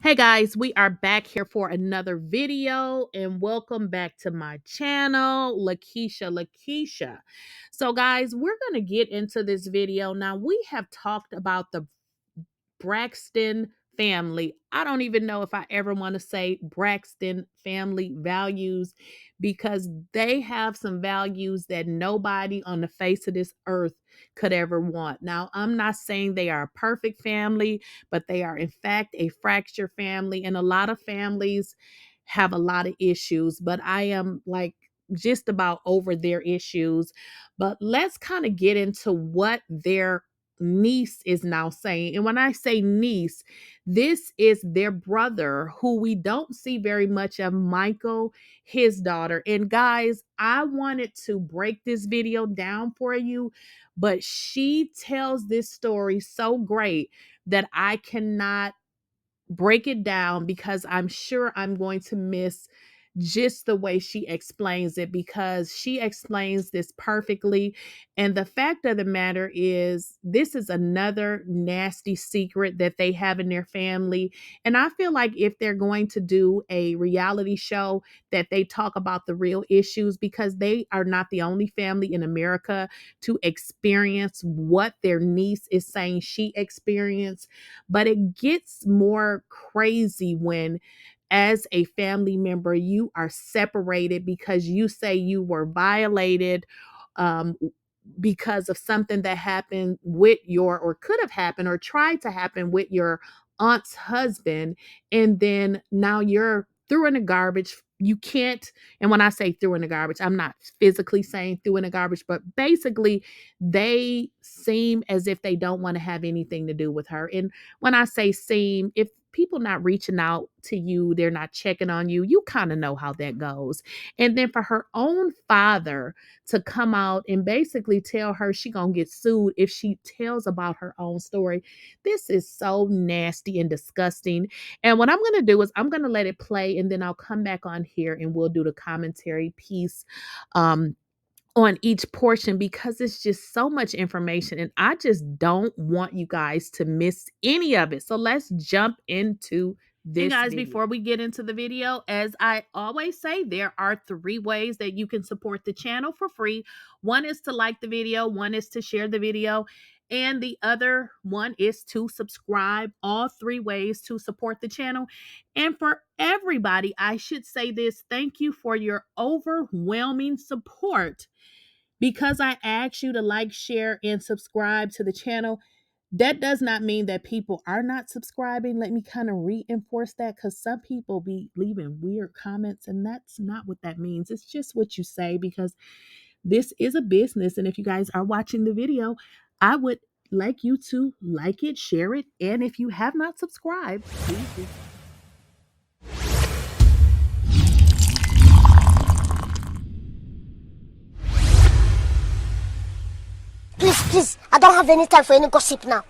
Hey guys, we are back here for another video and welcome back to my channel, Lakeysha. So guys, we're going to get into this video. Now we have talked about the Braxton family. I don't even know if I ever want to say Braxton family values because they have some values that nobody on the face of this earth could ever want. Now, I'm not saying they are a perfect family, but they are in fact a fractured family, and a lot of families have a lot of issues, but I am like just about over their issues. But let's kind of get into what their niece is now saying. And when I say niece, this is their brother who we don't see very much of, Michael, his daughter. And guys, I wanted to break this video down for you, but she tells this story so great that I cannot break it down because I'm sure I'm going to miss just the way she explains it, because she explains this perfectly. And the fact of the matter is, this is another nasty secret that they have in their family. And I feel like if they're going to do a reality show, that they talk about the real issues, because they are not the only family in America to experience what their niece is saying she experienced. But it gets more crazy when, as a family member, you are separated because you say you were violated, um, because of something that happened with your, or could have happened, or tried to happen with your aunt's husband. And then now you're threw in the garbage. You can't, and when I say threw in the garbage, I'm not physically saying threw in the garbage, but basically they seem as if they don't want to have anything to do with her. And when I say seem, if people not reaching out to you, they're not checking on you, you kind of know how that goes. And then for her own father to come out and basically tell her she gonna get sued if she tells about her own story. This is so nasty and disgusting. And what I'm gonna do is I'm gonna let it play, and then I'll come back on here and we'll do the commentary piece on each portion, because it's just so much information and I just don't want you guys to miss any of it. So let's jump into this. And guys, before we get into the video, as I always say, there are 3 ways that you can support the channel for free. One is to like the video, one is to share the video, and the other one is to subscribe. All 3 ways to support the channel. And for everybody, I should say this: thank you for your overwhelming support. Because I asked you to like, share, and subscribe to the channel, that does not mean that people are not subscribing. Let me kind of reinforce that, because some people be leaving weird comments, and that's not what that means. It's just what you say, because this is a business. And if you guys are watching the video, I would like you to like it, share it, and if you have not subscribed, please do. Please, I don't have any time for any gossip now.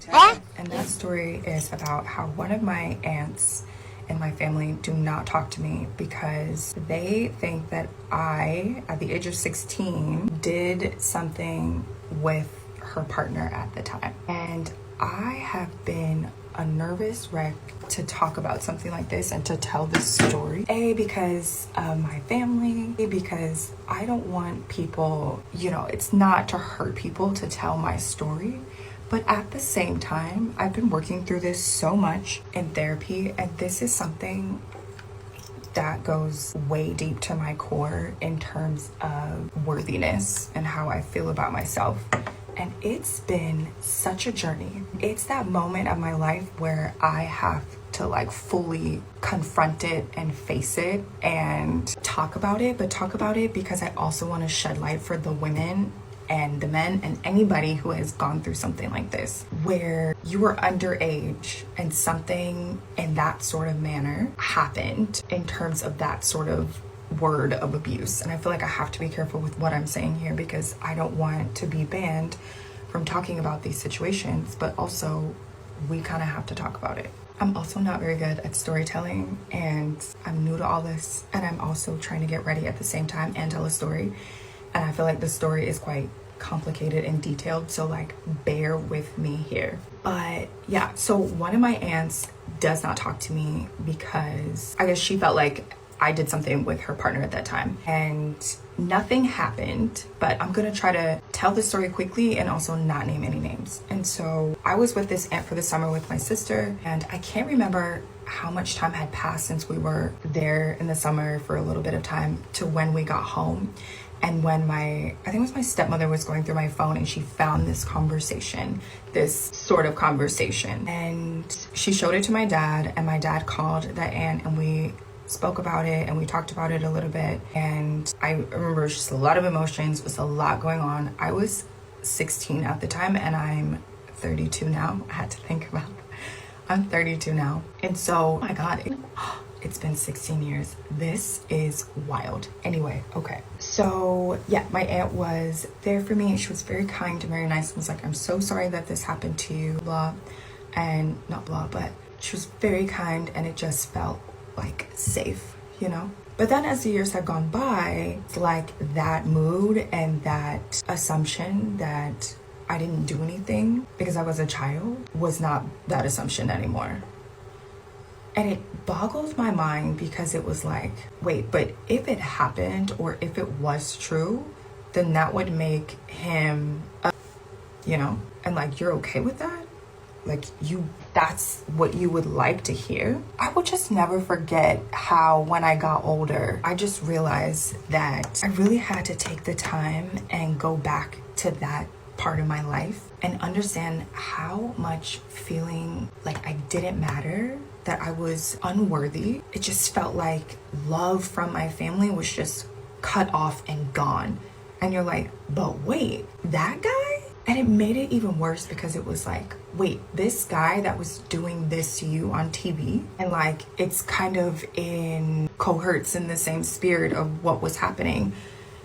Eh? And that story is about how one of my aunts in my family do not talk to me because they think that I, at the age of 16, did something with her partner at the time. And I have been a nervous wreck to talk about something like this and to tell this story. A, because of my family, B, because I don't want people, it's not to hurt people to tell my story. But at the same time, I've been working through this so much in therapy, and this is something that goes way deep to my core in terms of worthiness and how I feel about myself. And it's been such a journey. It's that moment of my life where I have to fully confront it and face it and talk about it, but talk about it because I also want to shed light for the women and the men and anybody who has gone through something like this, where you were underage and something in that sort of manner happened in terms of that sort of word of abuse. And I feel like I have to be careful with what I'm saying here because I don't want to be banned from talking about these situations, but also we kind of have to talk about it. I'm also not very good at storytelling, and I'm new to all this, and I'm also trying to get ready at the same time and tell a story. And I feel like the story is quite complicated and detailed, so bear with me here. But yeah, so one of my aunts does not talk to me because I guess she felt like I did something with her partner at that time, and nothing happened. But I'm gonna try to tell the story quickly and also not name any names. And so I was with this aunt for the summer with my sister, and I can't remember how much time had passed since we were there in the summer for a little bit of time to when we got home. And when I think it was my stepmother was going through my phone, and she found this conversation, this sort of conversation, and she showed it to my dad, and my dad called that aunt, and we spoke about it and we talked about it a little bit. And I remember it was just a lot of emotions. It was a lot going on. I was 16 at the time, and I'm 32 now. I had to think about it. I'm 32 now. And so, oh my God, it's been 16 years. This is wild. Anyway, okay. So yeah, my aunt was there for me. She was very kind and very nice. And was like, I'm so sorry that this happened to you, blah. And not blah, but she was very kind, and it just felt like safe, you know? But then as the years have gone by, it's like that mood and that assumption that I didn't do anything because I was a child was not that assumption anymore. And it boggled my mind because it was like, wait, but if it happened or if it was true, then that would make him, you know, and like, you're okay with that? Like that's what you would like to hear? I will just never forget how when I got older, I just realized that I really had to take the time and go back to that part of my life and understand how much feeling like I didn't matter, that I was unworthy. It just felt like love from my family was just cut off and gone. And you're like, but wait, that guy? And it made it even worse because it was like, wait, this guy that was doing this to you on TV, and like it's kind of in cohorts in the same spirit of what was happening.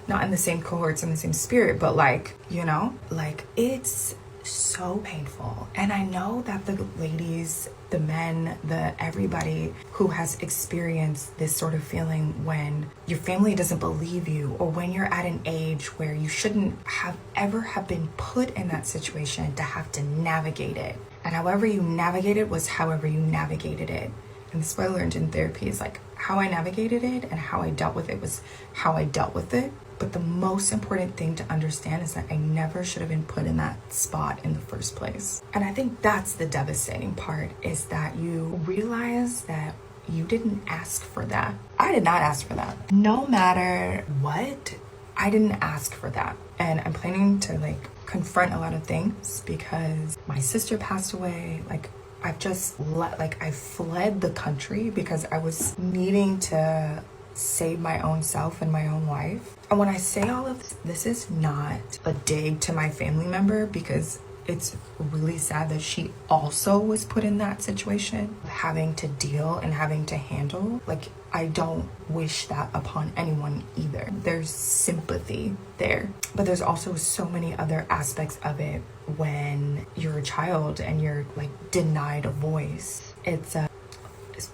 Not in the same cohorts, in the same spirit, but like, you know, like it's so painful. And I know that the ladies, the men, everybody who has experienced this sort of feeling when your family doesn't believe you, or when you're at an age where you shouldn't have ever have been put in that situation to have to navigate it. And however you navigate it was however you navigated it. And this is what I learned in therapy, is like how I navigated it and how I dealt with it was how I dealt with it. But the most important thing to understand is that I never should have been put in that spot in the first place. And I think that's the devastating part, is that you realize that you didn't ask for that. I did not ask for that. No matter what, I didn't ask for that. And I'm planning to like confront a lot of things because my sister passed away. Like I've just I fled the country because I was needing to save my own self and my own life. And when I say all of this is not a dig to my family member, because it's really sad that she also was put in that situation, having to deal and having to handle. Like, I don't wish that upon anyone either. There's sympathy there, but there's also so many other aspects of it when you're a child and you're like denied a voice. It's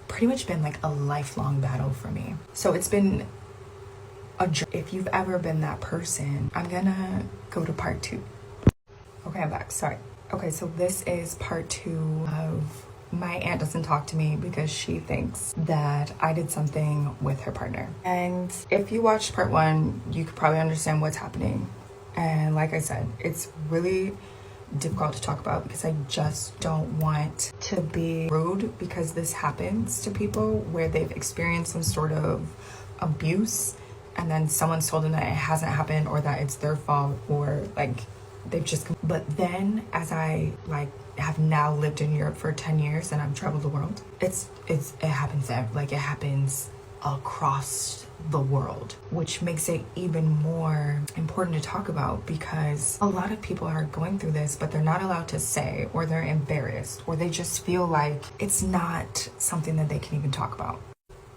pretty much been like a lifelong battle for me. So it's been a journey. If you've ever been that person, I'm gonna go to part 2. Okay, I'm back, sorry. Okay, so this is part 2 of my aunt doesn't talk to me because she thinks that I did something with her partner. And if you watched part 1, you could probably understand what's happening. And like I said, it's really difficult to talk about because I just don't want to be rude, because this happens to people where they've experienced some sort of abuse and then someone's told them that it hasn't happened or that it's their fault, or like they've just, but then as I like have now lived in Europe for 10 years and I've traveled the world, it happens it happens across the world, which makes it even more important to talk about, because a lot of people are going through this but they're not allowed to say, or they're embarrassed, or they just feel like it's not something that they can even talk about.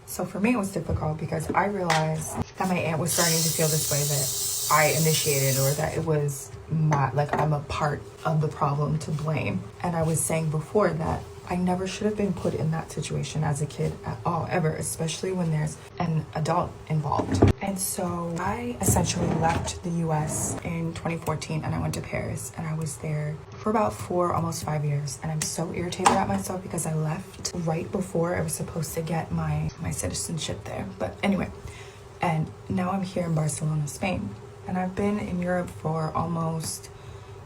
So for me it was difficult because I realized that my aunt was starting to feel this way, that I initiated, or that it was I'm a part of the problem to blame. And I was saying before that I never should have been put in that situation as a kid at all, ever, especially when there's an adult involved. And so I essentially left the US in 2014 and I went to Paris, and I was there for about 4, almost 5 years. And I'm so irritated at myself because I left right before I was supposed to get my citizenship there. But anyway, and now I'm here in Barcelona, Spain. And I've been in Europe for almost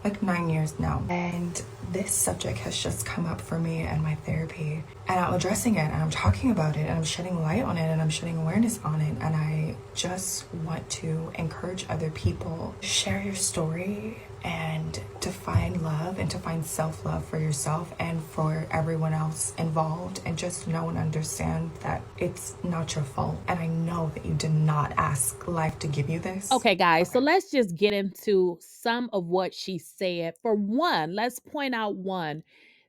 like 9 years now. And this subject has just come up for me and my therapy. And I'm addressing it and I'm talking about it and I'm shedding light on it and I'm shedding awareness on it. And I just want to encourage other people, share your story and to find love and to find self-love for yourself and for everyone else involved, and just know and understand that it's not your fault. And I know that you did not ask life to give you this. Okay, guys, so let's just get into some of what she said. For one, let's point out one.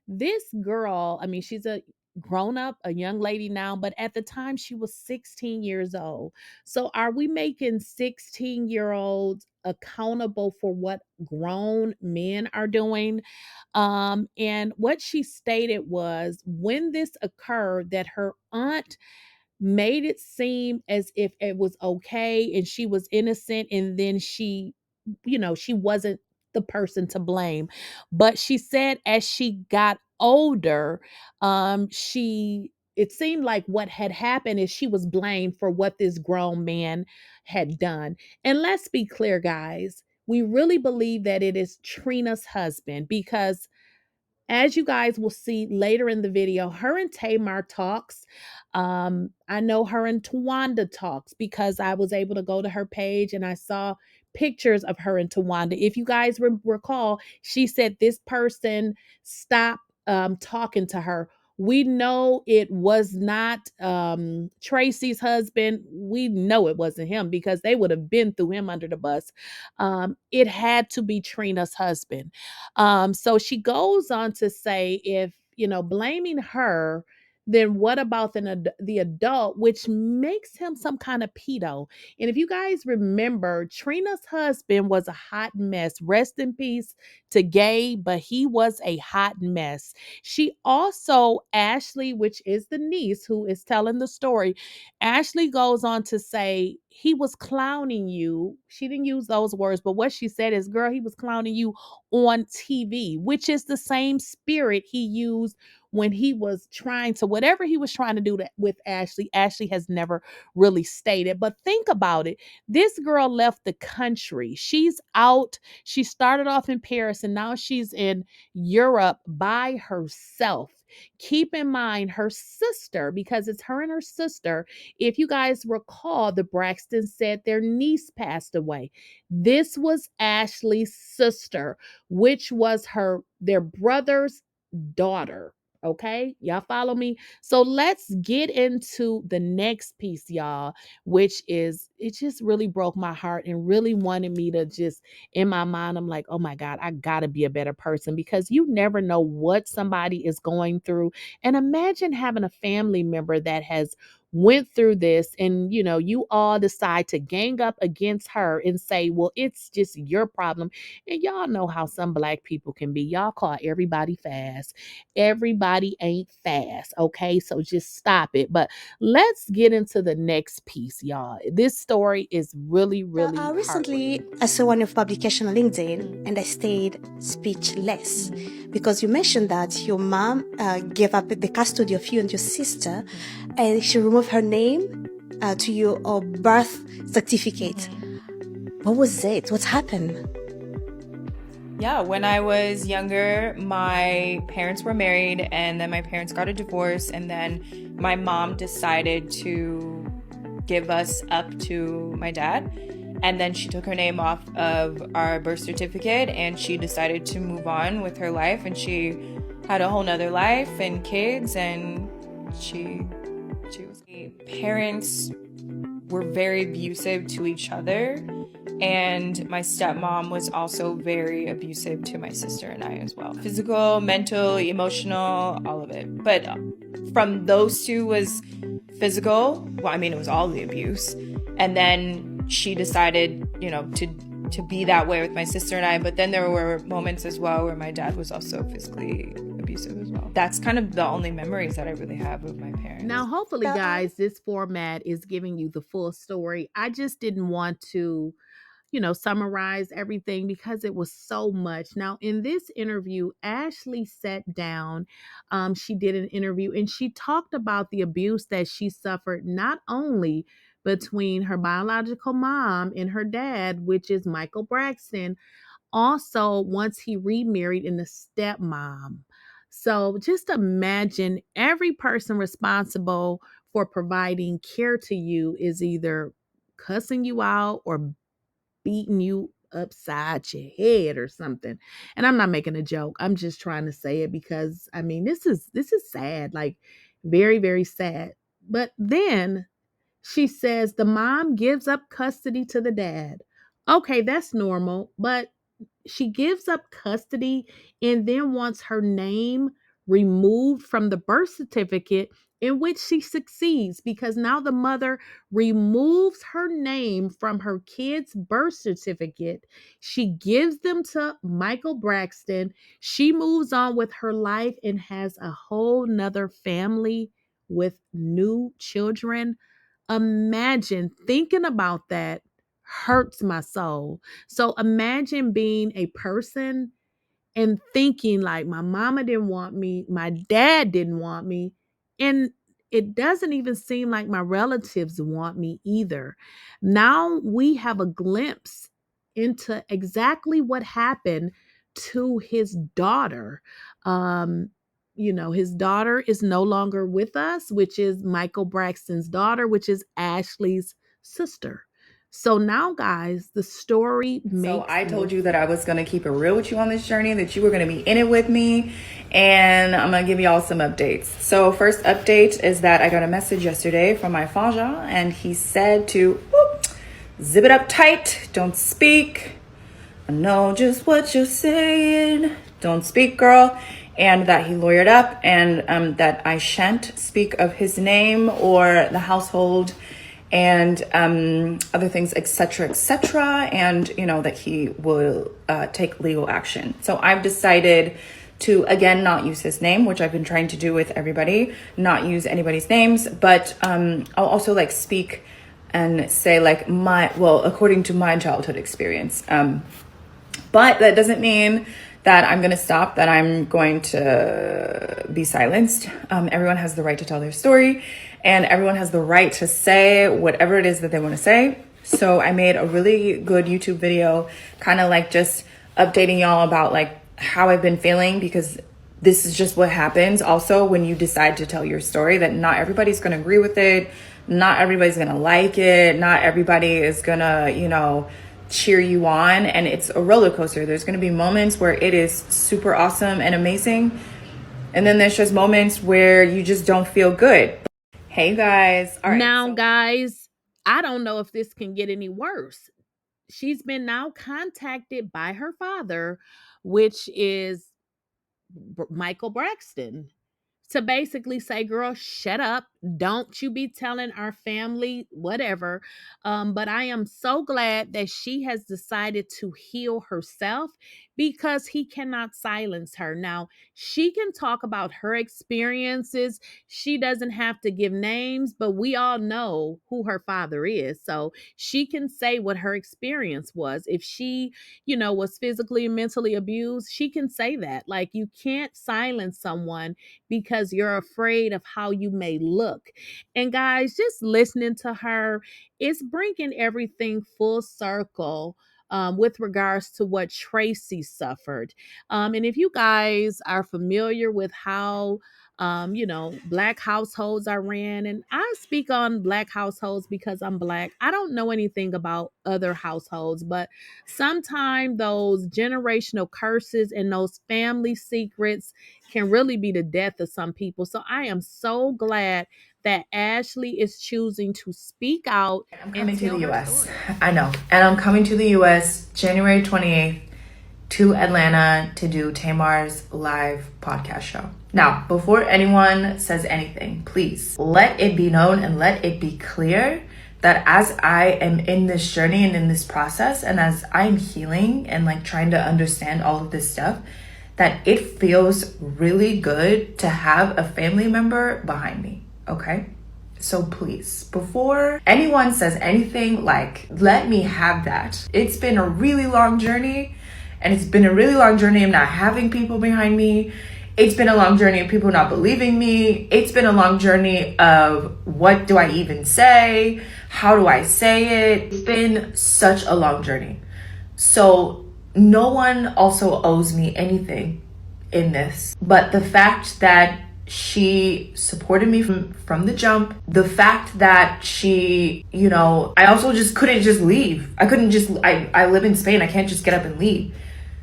This girl, I mean, she's a grown up, a young lady now, but at the time she was 16 years old. So are we making 16-year-olds accountable for what grown men are doing? And what she stated was, when this occurred, that her aunt made it seem as if it was okay and she was innocent, and then she, she wasn't the person to blame. But she said as she got older, she it seemed like what had happened is she was blamed for what this grown man had done. And let's be clear, guys, we really believe that it is Trina's husband, because as you guys will see later in the video, her and Tamar talks. I know her and Towanda talks because I was able to go to her page and I saw pictures of her and Towanda. If you guys recall, she said this person stopped talking to her. We know it was not Tracy's husband. We know it wasn't him because they would have been threw him under the bus. It had to be Trina's husband. So she goes on to say, if, blaming her, then what about the adult, which makes him some kind of pedo? And if you guys remember, Trina's husband was a hot mess. Rest in peace to Gay, but he was a hot mess. She also, Ashley, which is the niece who is telling the story, Ashley goes on to say, he was clowning you. She didn't use those words, but what she said is, girl, he was clowning you on TV, which is the same spirit he used when he was trying to, whatever he was trying to do with Ashley. Ashley has never really stated. But think about it. This girl left the country. She's out. She started off in Paris and now she's in Europe by herself. Keep in mind her sister, because it's her and her sister. If you guys recall, the Braxton said their niece passed away. This was Ashley's sister, which was their brother's daughter. Okay, y'all follow me? So let's get into the next piece, y'all, which is, it just really broke my heart and really wanted me to just, in my mind, I'm like, oh my God, I gotta be a better person, because you never know what somebody is going through. And imagine having a family member that has went through this, and you all decide to gang up against her and say, well, it's just your problem. And y'all know how some Black people can be. Y'all call everybody fast. Everybody ain't fast, okay? So just stop it. But let's get into the next piece, y'all. This story is really, really recently I saw one of your publication on LinkedIn and I stayed speechless because you mentioned that your mom gave up the custody of you and your sister, and she removed her name to your birth certificate. What was it? What happened? Yeah, when I was younger, my parents were married and then my parents got a divorce, and then my mom decided to give us up to my dad. And then she took her name off of our birth certificate and she decided to move on with her life, and she had a whole nother life and kids, and she was. Parents were very abusive to each other, and my stepmom was also very abusive to my sister and I as well. Physical, mental, emotional, all of it. But from those two was physical. Well, I mean, it was all the abuse. And then she decided, to be that way with my sister and I. But then there were moments as well where my dad was also physically abusive abusive as well. That's kind of the only memories that I really have with my parents. Now, hopefully, guys, this format is giving you the full story. I just didn't want to, summarize everything because it was so much. Now, in this interview, Ashlee sat down. She did an interview and she talked about the abuse that she suffered, not only between her biological mom and her dad, which is Michael Braxton, also once he remarried in the stepmom. So just imagine every person responsible for providing care to you is either cussing you out or beating you upside your head or something. And I'm not making a joke. I'm just trying to say it because this is sad, like very, very sad. But then she says the mom gives up custody to the dad. Okay, that's normal, but she gives up custody and then wants her name removed from the birth certificate, in which she succeeds because now the mother removes her name from her kid's birth certificate. She gives them to Michael Braxton. She moves on with her life and has a whole nother family with new children. Imagine thinking about that hurts my soul. So imagine being a person and thinking like my mama didn't want me, my dad didn't want me, and it doesn't even seem like my relatives want me either. Now we have a glimpse into exactly what happened to his daughter. His daughter is no longer with us, which is Michael Braxton's daughter, which is Ashlee's sister. So now, guys, the story makes. So I told you that I was going to keep it real with you on this journey, that you were going to be in it with me, and I'm going to give y'all some updates. So first update is that I got a message yesterday from my Fanja, and he said to zip it up tight, don't speak. I know just what you're saying. Don't speak, girl. And that he lawyered up, and that I shan't speak of his name or the household and other things, etc., and that he will take legal action. So I've decided to, again, not use his name, which I've been trying to do with everybody, not use anybody's names, but I'll also speak and say according to my childhood experience. But that doesn't mean that I'm going to stop, that I'm going to be silenced. Everyone has the right to tell their story, and everyone has the right to say whatever it is that they want to say. So I made a really good YouTube video, kind of just updating y'all about how I've been feeling, because this is just what happens also when you decide to tell your story, that not everybody's going to agree with it. Not everybody's going to like it. Not everybody is going to, cheer you on, and it's a roller coaster. There's going to be moments where it is super awesome and amazing, and then there's just moments where you just don't feel good. Hey guys, all right, now guys, I don't know if this can get any worse. She's been now contacted by her father, which is Michael Braxton, to basically say, girl, shut up. Don't you be telling our family whatever. But I am so glad that she has decided to heal herself, because he cannot silence her. Now, she can talk about her experiences. She doesn't have to give names, but we all know who her father is. So she can say what her experience was. If she, was physically and mentally abused, she can say that. You can't silence someone because you're afraid of how you may look. And guys, just listening to her, it's bringing everything full circle with regards to what Tracy suffered. And if you guys are familiar with how Black households are ran, and I speak on Black households because I'm Black. I don't know anything about other households, but sometimes those generational curses and those family secrets can really be the death of some people. So I am so glad that Ashlee is choosing to speak out. I'm coming to the US. I know. And I'm coming to the US January 28th to Atlanta to do Tamar's live podcast show. Now, before anyone says anything, please let it be known and let it be clear that as I am in this journey and in this process, and as I'm healing and trying to understand all of this stuff, that it feels really good to have a family member behind me, okay? So please, before anyone says anything, like, let me have that. It's been a really long journey, and it's been a really long journey of not having people behind me. It's been a long journey of people not believing me. It's been a long journey of what do I even say? How do I say it? It's been such a long journey. So no one also owes me anything in this, but the fact that she supported me from the jump, the fact that she, you know, I also just couldn't just leave. I couldn't just, I live in Spain. I can't just get up and leave.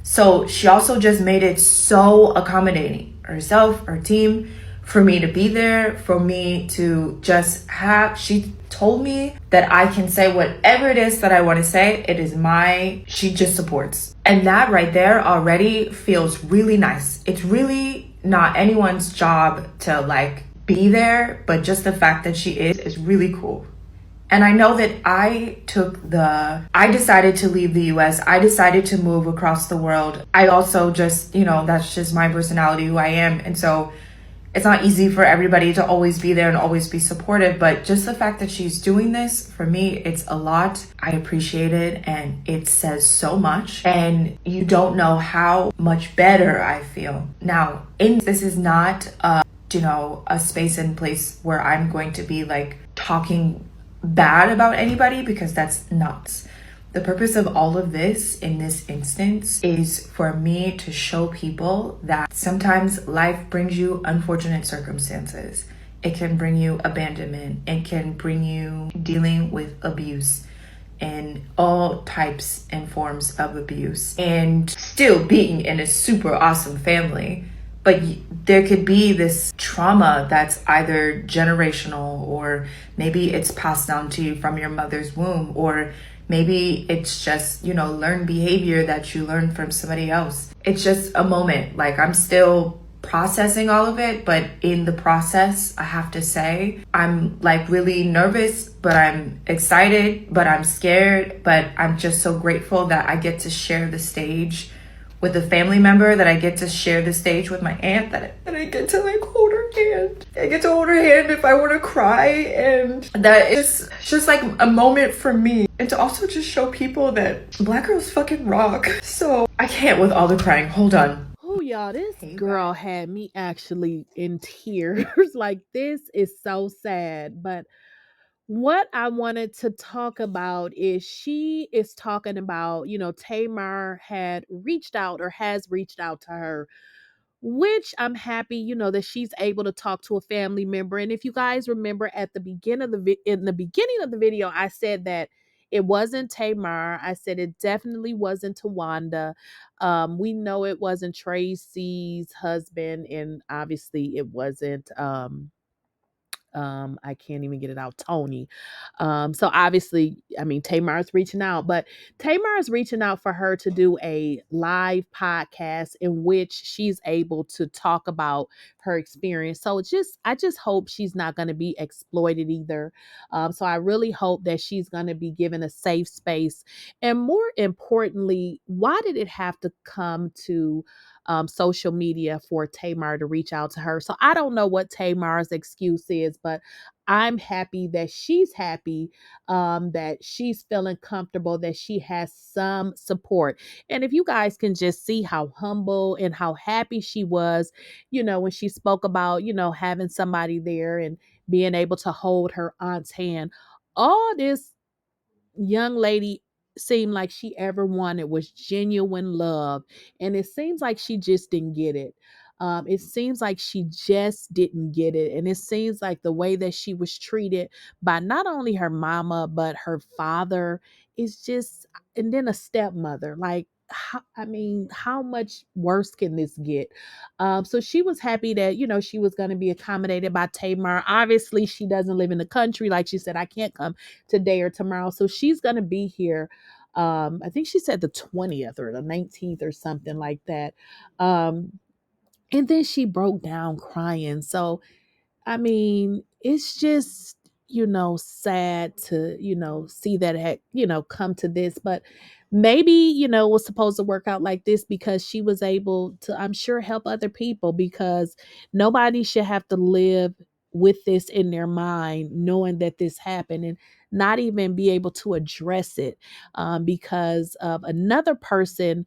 So she also just made it so accommodating, herself, her team, for me to be there, for me to just have, she told me that I can say whatever it is that I want to say. It is she just supports. And that right there already feels really nice. It's really not anyone's job to like be there, but just the fact that she is really cool. And I know that I decided to leave the US. I decided to move across the world. I also just, you know, that's just my personality, who I am. And so it's not easy for everybody to always be there and always be supportive, but just the fact that she's doing this, for me, it's a lot. I appreciate it, and it says so much, and you don't know how much better I feel. Now, this is not, a space and place where I'm going to be like talking bad about anybody, because that's nuts. The purpose of all of this in this instance is for me to show people that sometimes life brings you unfortunate circumstances. It can bring you abandonment. It can bring you dealing with abuse and all types and forms of abuse, and still being in a super awesome family. But there could be this trauma that's either generational, or maybe it's passed down to you from your mother's womb, or maybe it's just, learned behavior that you learned from somebody else. It's just a moment. Like, I'm still processing all of it, but in the process, I have to say, I'm like really nervous, but I'm excited, but I'm scared, but I'm just so grateful that I get to share the stage with a family member, that I get to share the stage with my aunt, that I get to like hold her hand. I get to hold her hand if I want to cry, and that is just like a moment for me. And to also just show people that Black girls fucking rock. So I can't with all the crying. Hold on. Oh, y'all, this girl had me actually in tears. Like, this is so sad. But what I wanted to talk about is she is talking about, Tamar had reached out or has reached out to her, which I'm happy, that she's able to talk to a family member. And if you guys remember at the beginning of in the beginning of the video, I said that it wasn't Tamar. I said it definitely wasn't Towanda. We know it wasn't Tracy's husband, and obviously it wasn't I can't even get it out, Toni. So obviously, I mean, Tamar's reaching out, but Tamar is reaching out for her to do a live podcast in which she's able to talk about her experience. So I just hope she's not going to be exploited either. So I really hope that she's going to be given a safe space. And more importantly, why did it have to come to social media for Tamar to reach out to her? So I don't know what Tamar's excuse is, but I'm happy that she's happy, that she's feeling comfortable, that she has some support. And if you guys can just see how humble and how happy she was, when she spoke about, having somebody there and being able to hold her aunt's hand, all this young lady seemed like she ever wanted was genuine love. And it seems like she just didn't get it. It seems like she just didn't get it. And it seems like the way that she was treated by not only her mama, but her father is just, and then a stepmother. Like, how much worse can this get? So she was happy that, she was going to be accommodated by Tamar. Obviously, she doesn't live in the country. Like she said, I can't come today or tomorrow. So she's going to be here. I think she said the 20th or the 19th or something like that. And then she broke down crying. So, I mean, it's just, sad to, see that it had, come to this, but maybe, it was supposed to work out like this because she was able to, I'm sure, help other people, because nobody should have to live with this in their mind, knowing that this happened and not even be able to address it because of another person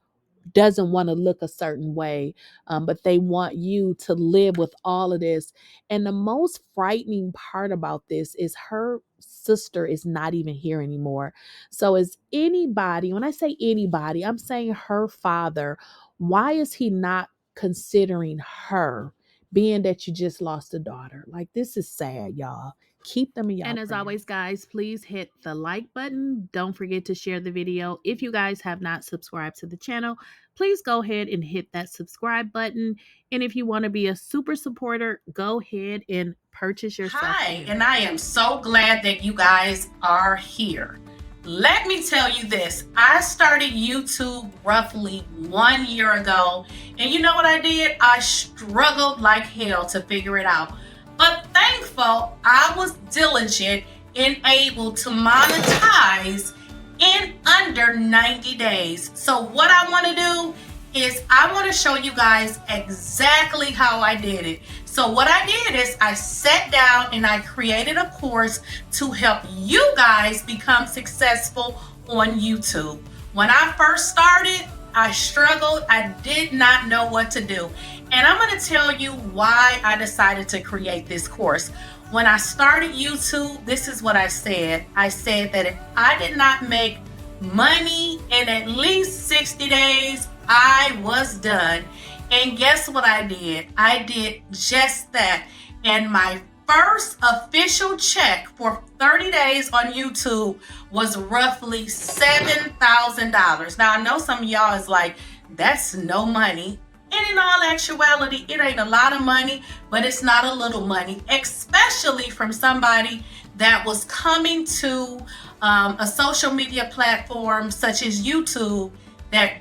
doesn't want to look a certain way, but they want you to live with all of this. And the most frightening part about this is her sister is not even here anymore. So, is anybody, when I say anybody, I'm saying her father, why is he not considering her, being that you just lost a daughter? Like, this is sad, y'all. Keep them in y'all. And as always, guys, please hit the like button. Don't forget to share the video. If you guys have not subscribed to the channel, please go ahead and hit that subscribe button. And if you want to be a super supporter, go ahead and purchase yourself. Hi, and I am so glad that you guys are here. Let me tell you this. I started YouTube roughly 1 year ago. And you know what I did? I struggled like hell to figure it out. But thankful I was diligent and able to monetize in under 90 days. So what I want to do is I want to show you guys exactly how I did it. So what I did is I sat down and I created a course to help you guys become successful on YouTube. When I first started, I struggled. I did not know what to do. And I'm going to tell you why I decided to create this course. When I started YouTube, this is what I said. I said that if I did not make money in at least 60 days, I was done. And guess what I did? I did just that. And my first official check for 30 days on YouTube was roughly $7,000. Now, I know some of y'all is like, that's no money. And in all actuality, it ain't a lot of money, but it's not a little money, especially from somebody that was coming to a social media platform such as YouTube that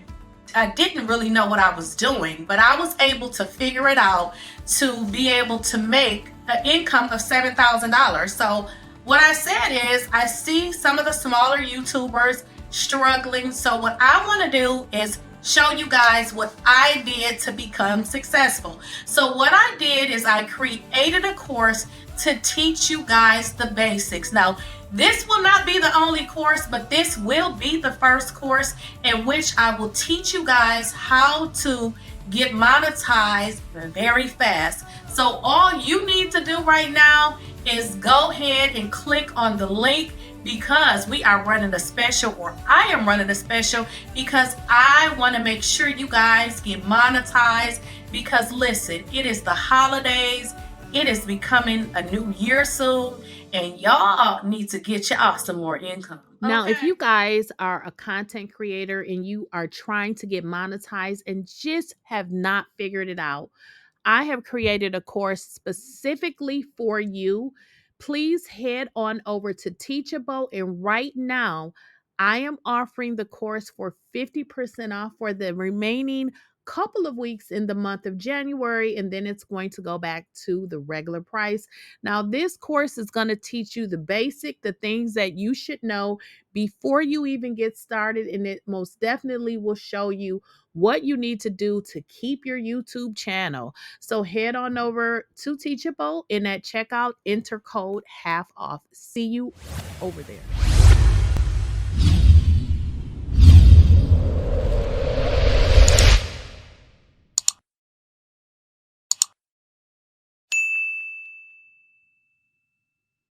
I didn't really know what I was doing, but I was able to figure it out to be able to make an income of $7,000. So what I said is I see some of the smaller YouTubers struggling. So what I want to do is show you guys what I did to become successful. So what I did is I created a course to teach you guys the basics. Now, this will not be the only course, but this will be the first course in which I will teach you guys how to get monetized very fast. So all you need to do right now is go ahead and click on the link, because we are running a special, or I am running a special, because I want to make sure you guys get monetized. Because listen, it is the holidays, it is becoming a new year soon, and y'all need to get y'all some more income. Now, if you guys are a content creator and you are trying to get monetized and just have not figured it out, I have created a course specifically for you. Please head on over to Teachable, and right now I am offering the course for 50% off for the remaining couple of weeks in the month of January, and then it's going to go back to the regular price. Now, this course is going to teach you the things that you should know before you even get started, and it most definitely will show you what you need to do to keep your YouTube channel. So head on over to Teachable, and at checkout, enter code half off. See you over there.